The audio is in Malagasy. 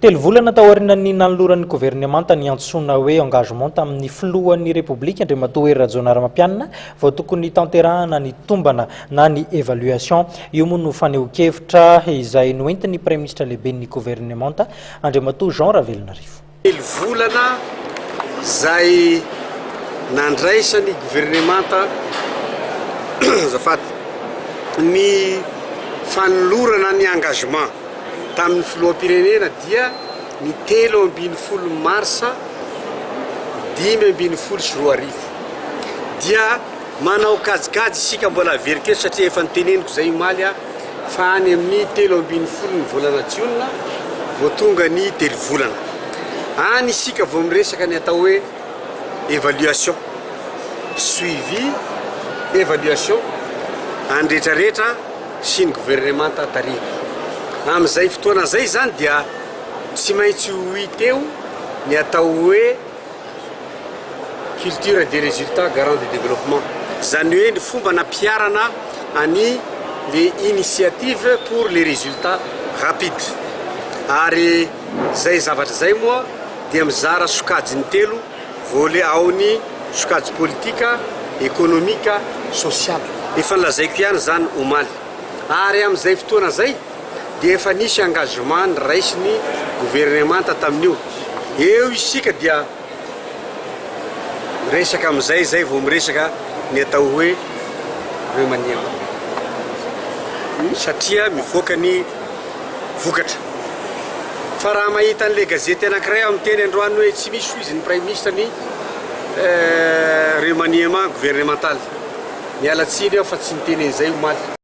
Telo volana taoriana ny nanoloran'ny gouvernemanta ny antsoina hoe engagement tamin'ny filohan'ny République Andriamatoa Rajaonarimampianina vao tokony tanterahana ny tombana na ny évaluation. Io moa no faneho-kevitra izay noentin'ny Premier ministre lehiben'ny gouvernemanta Andriamatoa Jean Ravelonarivo. Telo volana zay nandraisan'ny gouvernemanta zafady ny fanolorana ny engagement tamin'ny filoham-pirenena dia ny 3 marsa 2024 dia manao kajikajy isika mbola veriketra satria efa niteneniko zay maly fa any amin'ny 3 ny volana jiona vao tonga ny 3 volana any isika vao miresaka ny atao hoe évaluation suivi évaluation andretraretra sy ny gouvernemanta tarika am'izay fotoana zay zany dia tsy maintsy hoiteo ny atao hoe culture des résultats garant de développement zany hoe ny fomba nampiarana any les initiatives pour les résultats rapides ary zay zavatra zay moa dia mizara sokajiny telo voale ao ny sokajy politika économique social efa nlazaiko ihany zany omaly ary am'izay fotoana zay dia efa nisy engagement ny raisiny gouvernemanta tamin'io eo isika dia miresaka am'izay zay vao miresaka ny atao hoe remaniema satria mivoaka ny vokatra fa raha mahita an'le gazety anankiray amin'ny teny androany hoe tsy misy izy ny premier ministre ny remaniema gouvernemental mialatsiny aho fa tsy niteny an'izay omaly.